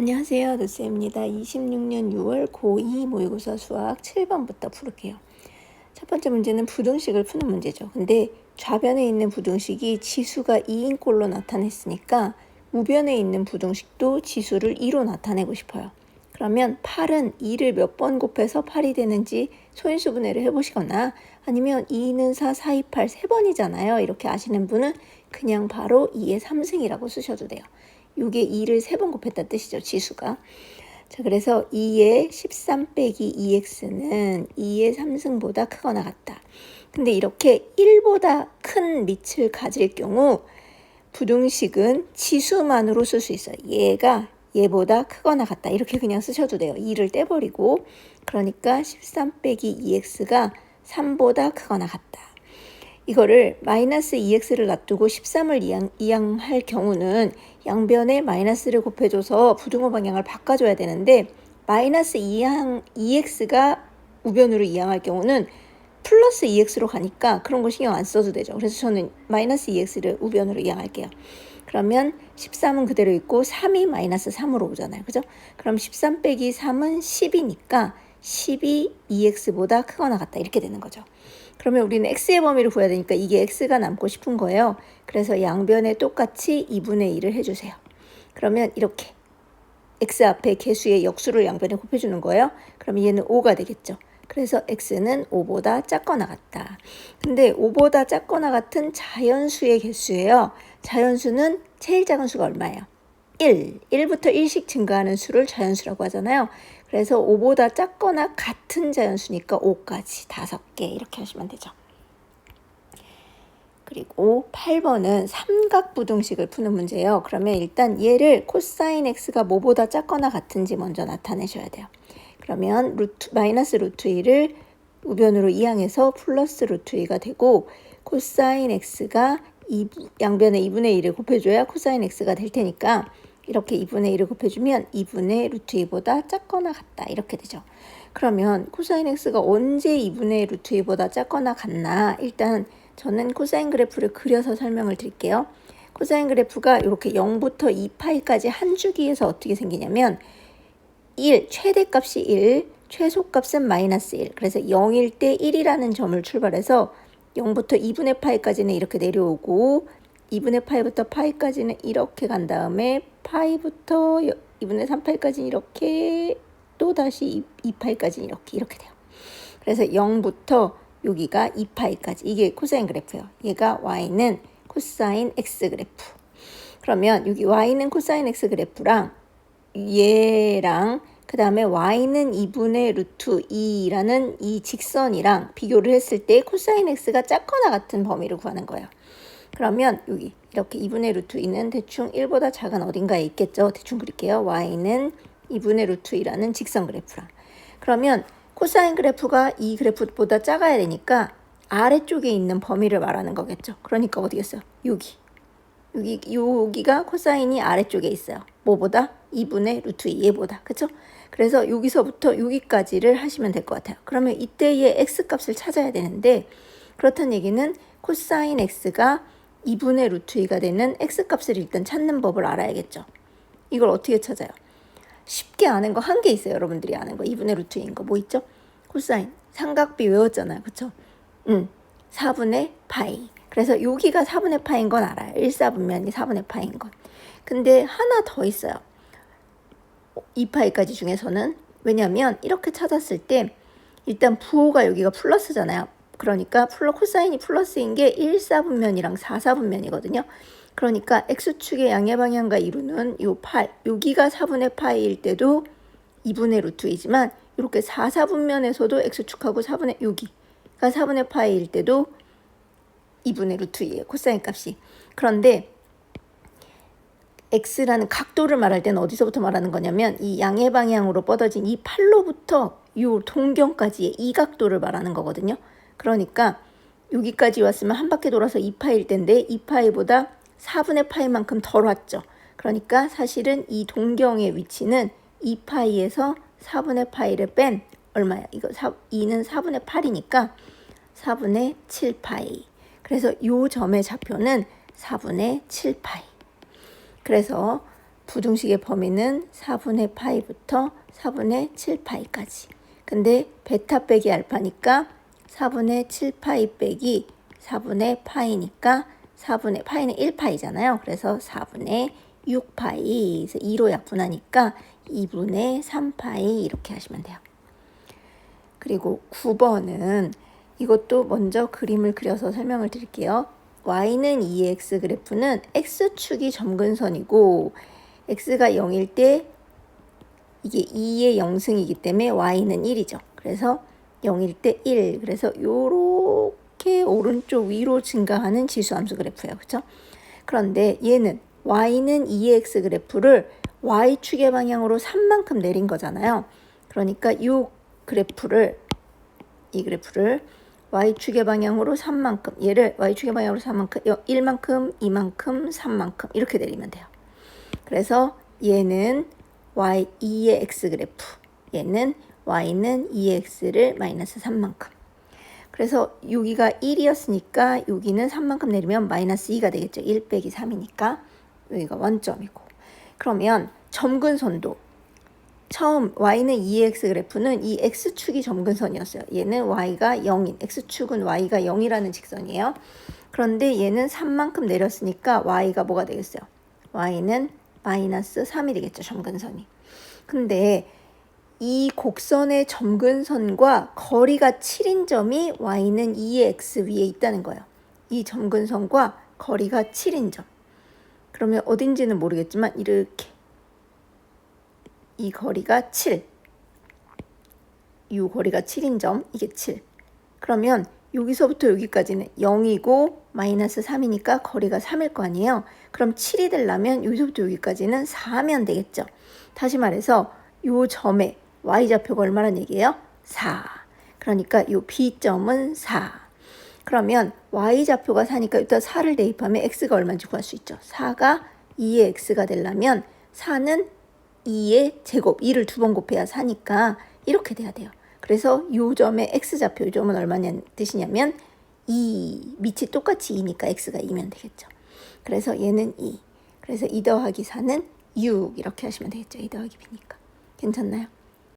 안녕하세요. 노쌤입니다. 26년 6월 고2 모의고사 수학 7번부터 풀을게요. 첫 번째 문제는 부등식을 푸는 문제죠. 근데 좌변에 있는 부등식이 지수가 2인 꼴로 나타냈으니까 우변에 있는 부등식도 지수를 2로 나타내고 싶어요. 그러면 8은 2를 몇 번 곱해서 8이 되는지 소인수 분해를 해보시거나 아니면 2는 4, 4, 2, 8 3번이잖아요. 이렇게 아시는 분은 그냥 바로 2의 3승이라고 쓰셔도 돼요. 이게 2를 3번 곱했다는 뜻이죠. 지수가. 자, 그래서 2의 13 빼기 2x는 2의 3승보다 크거나 같다. 근데 이렇게 1보다 큰 밑을 가질 경우 부등식은 지수만으로 쓸 수 있어요. 얘가 얘보다 크거나 같다. 이렇게 그냥 쓰셔도 돼요. 2를 떼버리고. 그러니까 13 빼기 2x가 3보다 크거나 같다. 이거를 마이너스 2x를 놔두고 13을 이항할 경우는 양변에 마이너스를 곱해줘서 부등호 방향을 바꿔줘야 되는데 마이너스 2x가 우변으로 이항할 경우는 플러스 2x로 가니까 그런 거 신경 안 써도 되죠. 그래서 저는 마이너스 2x를 우변으로 이항할게요. 그러면 13은 그대로 있고 3이 마이너스 3으로 오잖아요. 그죠? 그럼 13 빼기 3은 10이니까 10이 2x보다 크거나 같다. 이렇게 되는 거죠. 그러면 우리는 x의 범위를 구해야 되니까 이게 x가 남고 싶은 거예요. 그래서 양변에 똑같이 2분의 1을 해주세요. 그러면 이렇게 x 앞에 개수의 역수를 양변에 곱해주는 거예요. 그럼 얘는 5가 되겠죠. 그래서 x는 5보다 작거나 같다. 근데 5보다 작거나 같은 자연수의 개수예요. 자연수는 제일 작은 수가 얼마예요? 1. 1부터 1씩 증가하는 수를 자연수라고 하잖아요. 그래서 5보다 작거나 같은 자연수니까 5까지 5개 이렇게 하시면 되죠. 그리고 8번은 삼각부등식을 푸는 문제예요. 그러면 일단 얘를 코사인 x가 뭐보다 작거나 같은지 먼저 나타내셔야 돼요. 그러면 마이너스 루트 2를 우변으로 이항해서 플러스 루트 2가 되고 코사인 x가 양변에 2분의 1을 곱해줘야 코사인 x가 될 테니까 이렇게 2분의 1을 곱해주면 2분의 루트 2보다 작거나 같다. 이렇게 되죠. 그러면 코사인 x가 언제 2분의 루트 2보다 작거나 같나? 일단 저는 코사인 그래프를 그려서 설명을 드릴게요. 코사인 그래프가 이렇게 0부터 2파이까지 한 주기에서 어떻게 생기냐면 1, 최대값이 1, 최소값은 마이너스 1. 그래서 0일 때 1이라는 점을 출발해서 0부터 2분의 파이까지는 이렇게 내려오고 2분의 파이부터 파이까지는 이렇게 간 다음에 파이부터 2분의 3파이까지는 이렇게 또 다시 2파이까지는 이렇게 돼요. 그래서 0부터 여기가 2파이까지 이게 코사인 그래프예요. 얘가 y는 코사인 x 그래프. 그러면 여기 y는 코사인 x 그래프랑 얘랑 그 다음에 y는 2분의 루트 2라는 이 직선이랑 비교를 했을 때 코사인 x가 작거나 같은 범위를 구하는 거예요. 그러면 여기 이렇게 2분의 루트 2는 대충 1보다 작은 어딘가에 있겠죠. 대충 그릴게요. y는 2분의 루트 2라는 직선 그래프랑. 그러면 코사인 그래프가 이 그래프보다 작아야 되니까 아래쪽에 있는 범위를 말하는 거겠죠. 그러니까 어디겠어요? 여기가 코사인이 아래쪽에 있어요. 뭐보다? 2분의 루트 2 얘보다. 그쵸? 그래서 여기서부터 여기까지를 하시면 될 것 같아요. 그러면 이때의 x값을 찾아야 되는데 그렇다는 얘기는 코사인 x가 2분의 루트 2가 되는 x값을 일단 찾는 법을 알아야겠죠. 이걸 어떻게 찾아요? 쉽게 아는 거 한 개 있어요. 여러분들이 아는 거 2분의 루트 2인 거 뭐 있죠? 코사인 삼각비 외웠잖아요. 그쵸? 4분의 파이. 그래서 여기가 4분의 파인 건 알아요. 1사분면이 4분의 파인 건. 근데 하나 더 있어요. 2파이까지 중에서는. 왜냐면 이렇게 찾았을 때 일단 부호가 여기가 플러스잖아요. 그러니까 코사인이 플러스인 게 1사분면이랑 4사분면이거든요. 그러니까 x축의 양의 방향과 이루는 요 8, 여기가 4분의 파이일 때도 2분의 루트 2지만 이렇게 4사분면에서도 x축하고 여기가 4분의 파이일 때도 2분의 루트 2예요. 코사인 값이. 그런데 x라는 각도를 말할 때는 어디서부터 말하는 거냐면 이 양의 방향으로 뻗어진 이 8로부터 이 동경까지의 이 각도를 말하는 거거든요. 그러니까 여기까지 왔으면 한 바퀴 돌아서 2파일 때인데 2파이보다 4분의 파이만큼 덜 왔죠. 그러니까 사실은 이 동경의 위치는 2파이에서 4분의 파이를 뺀 얼마야? 이거 2는 4분의 8이니까 4분의 7파이. 그래서 이 점의 좌표는 4분의 7파이. 그래서 부등식의 범위는 4분의 파이부터 4분의 7파이까지. 근데 베타 빼기 알파니까 4분의 7파이 빼기 4분의 파이니까 4분의 파이는 1파이잖아요. 그래서 4분의 6파이. 그래서 2로 약분하니까 2분의 3파이 이렇게 하시면 돼요. 그리고 9번은 이것도 먼저 그림을 그려서 설명을 드릴게요. y는 2x 그래프는 x축이 점근선이고 x가 0일 때 이게 2의 0승이기 때문에 y는 1이죠. 그래서 0일 때 1. 그래서 요렇게 오른쪽 위로 증가하는 지수함수 그래프예요. 그렇죠? 그런데 얘는 y는 2x 그래프를 y축의 방향으로 3만큼 내린 거잖아요. 그러니까 이 그래프를 y축의 방향으로 3만큼, 얘를 y축의 방향으로 3만큼, 1만큼, 2만큼, 3만큼 이렇게 내리면 돼요. 그래서 얘는 y2의 x 그래프, 얘는 y는 2x를 마이너스 3만큼. 그래서 여기가 1이었으니까 여기는 3만큼 내리면 마이너스 2가 되겠죠. 1 빼기 3이니까 여기가 원점이고. 그러면 점근선도 처음 y는 2x 그래프는 이 x축이 점근선이었어요. 얘는 y가 0인, x축은 y가 0이라는 직선이에요. 그런데 얘는 3만큼 내렸으니까 y가 뭐가 되겠어요? y는 마이너스 3이 되겠죠, 점근선이. 근데 이 곡선의 점근선과 거리가 7인 점이 y는 2x 위에 있다는 거예요. 이 점근선과 거리가 7인 점. 그러면 어딘지는 모르겠지만 이렇게 이 거리가 7. 이 거리가 7인 점, 이게 7. 그러면 여기서부터 여기까지는 0이고 마이너스 3이니까 거리가 3일 거 아니에요. 그럼 7이 되려면 여기서부터 여기까지는 4면 되겠죠. 다시 말해서 이 점에 y좌표가 얼마란 얘기예요? 4. 그러니까 이 B점은 4. 그러면 y좌표가 4니까 일단 4를 대입하면 x가 얼마인지 구할 수 있죠. 4가 2의 x가 되려면 4는 2의 제곱, 2를 2번 곱해야 4니까 이렇게 돼야 돼요. 그래서 이 점의 x좌표, 이 점은 얼마냐는 뜻이냐면 2, 밑이 똑같이 2니까 x가 2면 되겠죠. 그래서 얘는 2. 그래서 2 더하기 4는 6 이렇게 하시면 되겠죠. 2 더하기 b니까. 괜찮나요?